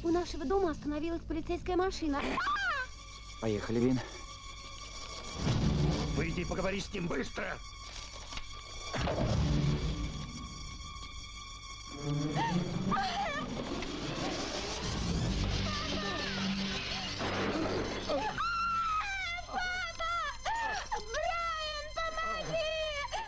У нашего дома остановилась полицейская машина. Поехали, Вин. Выйди и поговори с ним быстро!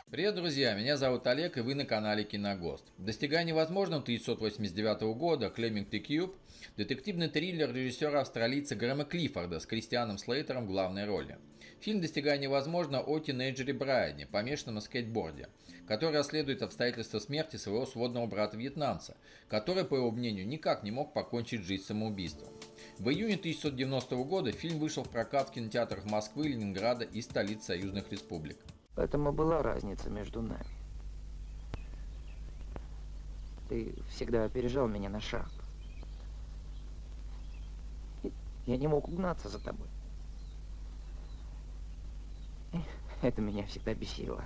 Привет, друзья! Меня зовут Олег, и вы на канале Киногост. «Достигая невозможного» 1989 года Climbing the Cube – детективный триллер режиссера-австралийца Грэма Клиффорда с Кристианом Слейтером в главной роли. Фильм «Достигая невозможного» о тинейджере Брайане, помешанном на скейтборде, который расследует обстоятельства смерти своего сводного брата-вьетнамца, который, по его мнению, никак не мог покончить жизнь самоубийством. В июне 1990 года фильм вышел в прокат в кинотеатрах Москвы, Ленинграда и столиц союзных республик. Поэтому была разница между нами. Ты всегда опережал меня на шаг. Я не мог угнаться за тобой. Это меня всегда бесило.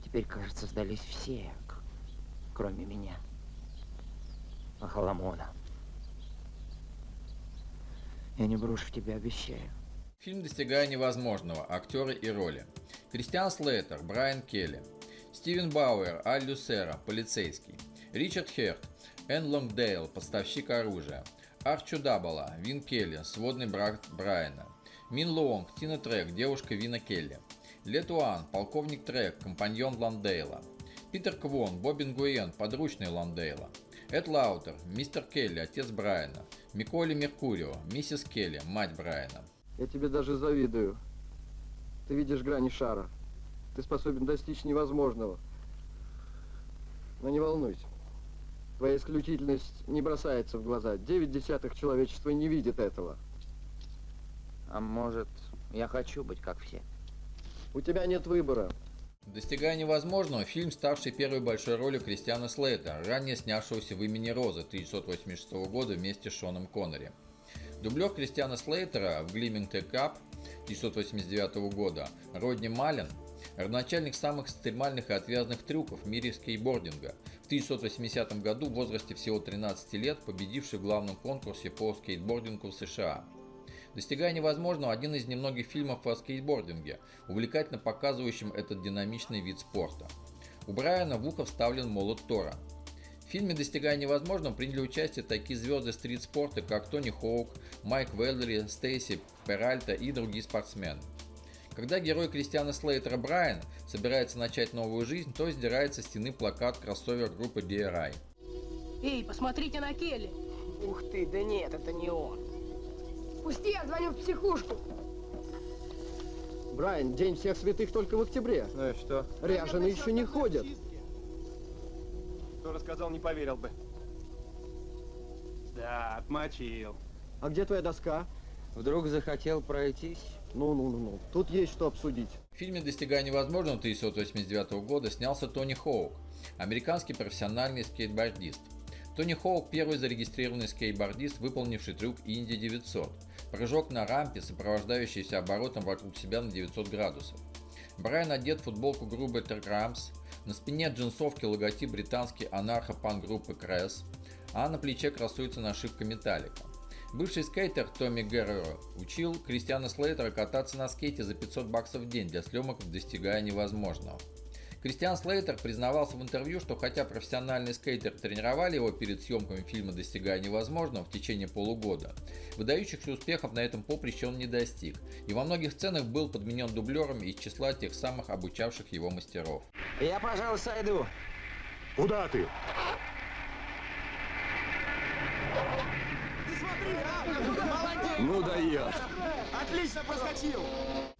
Теперь, кажется, сдались все, кроме меня. Ахаламона. Я не брошу тебя, обещаю. Фильм «Достигая невозможного», актеры и роли. Кристиан Слейтер, Брайан Келли. Стивен Бауэр, Аль Люсера, полицейский. Ричард Херт, Энн Лонгдейл, поставщик оружия. Арчо Даббала, Вин Келли, сводный брат Брайана. Мин Луонг, Тина Трек, девушка Вина Келли. Ле Туан, полковник Трек, компаньон Лондейла. Питер Квон, Бобби Нгуен, подручный Лондейла. Эд Лаутер, мистер Келли, отец Брайана. Миколи Меркурио, миссис Келли, мать Брайана. Я тебе даже завидую. Ты видишь грани шара. Ты способен достичь невозможного. Но не волнуйся. Твоя исключительность не бросается в глаза. 9/10 человечества не видит этого. А может, я хочу быть как все? У тебя нет выбора. «Достигая невозможного» – фильм, ставший первой большой ролью Кристиана Слейтера, ранее снявшегося в «Имени Розы» 1986 года вместе с Шоном Коннери. Дублер Кристиана Слейтера в «Climbing the Cube» 1989 года Родни Маллен, родоначальник самых экстремальных и отвязных трюков в мире скейтбординга, в 1980 году в возрасте всего 13 лет победивший в главном конкурсе по скейтбордингу в США. «Достигая невозможного» – один из немногих фильмов о скейтбординге, увлекательно показывающим этот динамичный вид спорта. У Брайана в ухо вставлен молот Тора. В фильме «Достигая невозможного» приняли участие такие звезды стрит-спорта, как Тони Хоук, Майк Веллери, Стейси Перальта и другие спортсмены. Когда герой Кристиана Слейтера Брайан собирается начать новую жизнь, то сдирает со стены плакат кроссовер группы DRI. Эй, посмотрите на Келли! Ух ты, да нет, это не он. Пусти, я звоню в психушку. Брайан, День всех святых только в октябре. Ну и что? Ряженые еще не ходят. Кто рассказал, не поверил бы. Да, отмочил. А где твоя доска? Вдруг захотел пройтись? Ну. Тут есть что обсудить. В фильме «Достигая невозможного» 1989 года снялся Тони Хоук, американский профессиональный скейтбордист. Тони Хоук – первый зарегистрированный скейтбордист, выполнивший трюк Инди 900 – прыжок на рампе, сопровождающийся оборотом вокруг себя на 900 градусов. Брайан одет в футболку группы Tergrams, на спине джинсовки логотип британской анархо-панк-группы Crass, а на плече красуется нашивка Metallica. Бывший скейтер Томми Герреро учил Кристиана Слейтера кататься на скейте за $500 в день для съемок в «Достигая невозможного». Кристиан Слейтер признавался в интервью, что хотя профессиональные скейтеры тренировали его перед съемками фильма «Достигая невозможного» в течение полугода, выдающихся успехов на этом поприще он не достиг, и во многих сценах был подменен дублером из числа тех самых обучавших его мастеров. Я, пожалуй, сойду. Куда ты? Ну даешь. Отлично проскочил!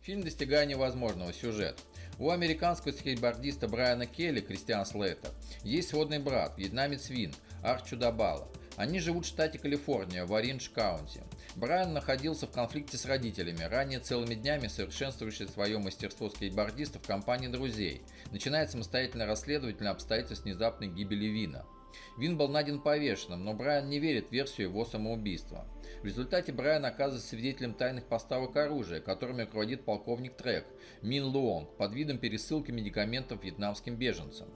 Фильм «Достигая невозможного» сюжет. У американского скейтбордиста Брайана Келли, Кристиан Слейтер, есть сводный брат, вьетнамец Вин, Арчо Даббала. Они живут в штате Калифорния, в Оридж-Каунти. Брайан находился в конфликте с родителями, ранее целыми днями совершенствующий свое мастерство скейтбордиста в компании друзей, начинает самостоятельно расследовательное обстоятельств внезапной гибели Вина. Вин был найден повешенным, но Брайан не верит в версию его самоубийства. В результате Брайан оказывается свидетелем тайных поставок оружия, которыми руководит полковник Трек Мин Луонг под видом пересылки медикаментов вьетнамским беженцам.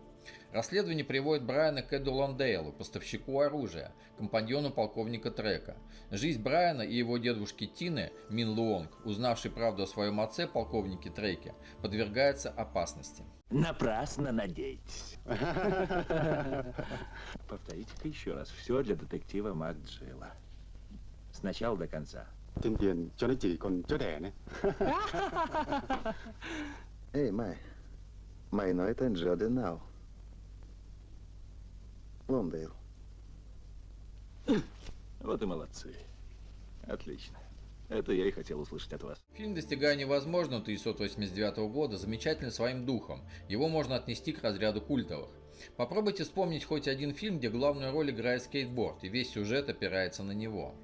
Расследование приводит Брайана к Эду Лондейлу, поставщику оружия, компаньону полковника Трека. Жизнь Брайана и его дедушки Тины, Мин Луонг, узнавшей правду о своем отце, полковнике Треке, подвергается опасности. Напрасно надеетесь. Повторите-ка еще раз. Все для детектива МакДжилла. Сначала до конца. Tuyên truyền cho nó chỉ còn chó đẻ này. Эй, Май, но это Джо Денау. Лондейл. Вот и молодцы. Отлично. Это я и хотел услышать от вас. Фильм «Достигая невозможного» 1989 года замечательный своим духом. Его можно отнести к разряду культовых. Попробуйте вспомнить хоть один фильм, где главную роль играет скейтборд, и весь сюжет опирается на него.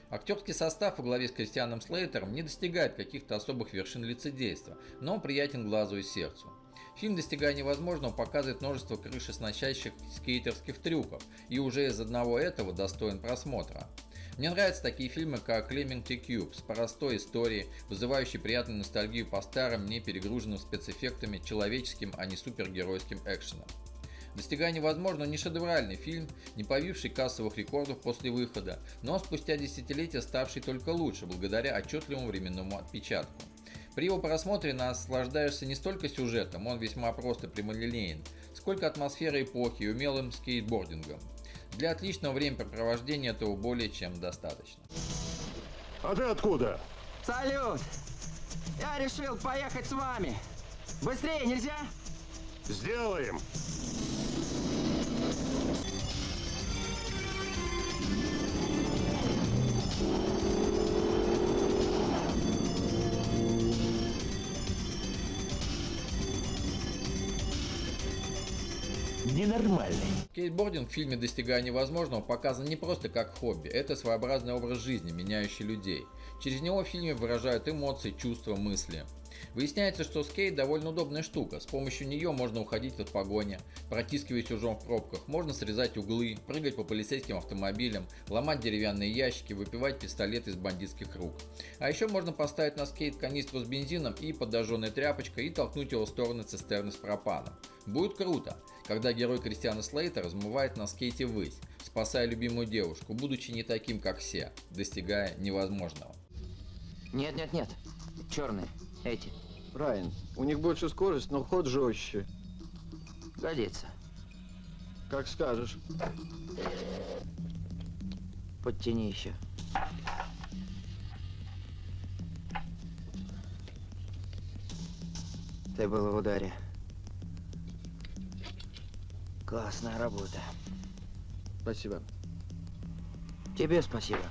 Актерский состав во главе с Кристианом Слейтером не достигает каких-то особых вершин лицедейства, но он приятен глазу и сердцу. Фильм «Достигая невозможного» показывает множество крышесносящих скейтерских трюков, и уже из одного этого достоин просмотра. Мне нравятся такие фильмы, как Claiming the Cube, с простой историей, вызывающей приятную ностальгию по старым, не перегруженным спецэффектами, человеческим, а не супергеройским экшеном. «Достигая невозможного» не шедевральный фильм, не побивший кассовых рекордов после выхода, но спустя десятилетия ставший только лучше, благодаря отчетливому временному отпечатку. При его просмотре наслаждаешься не столько сюжетом, он весьма прост и прямолинеен, сколько атмосферой эпохи и умелым скейтбордингом. Для отличного времяпрепровождения этого более чем достаточно. А ты откуда? Салют! Я решил поехать с вами. Быстрее нельзя? Сделаем. Ненормальный. Скейтбординг в фильме «Достигая невозможного» показан не просто как хобби, это своеобразный образ жизни, меняющий людей. Через него в фильме выражают эмоции, чувства, мысли. Выясняется, что скейт довольно удобная штука, с помощью нее можно уходить от погони, протискиваясь ужом в пробках, можно срезать углы, прыгать по полицейским автомобилям, ломать деревянные ящики, выпивать пистолет из бандитских рук. А еще можно поставить на скейт канистру с бензином и подожженной тряпочкой и толкнуть его в сторону цистерны с пропаном. Будет круто, когда герой Кристиана Слейтера взмывает на скейте ввысь, спасая любимую девушку, будучи не таким, как все, достигая невозможного. Нет, черные, эти. Райан, у них больше скорость, но ход жестче. Годится. Как скажешь. Подтяни еще. Ты был в ударе. Классная работа. Спасибо. Тебе спасибо.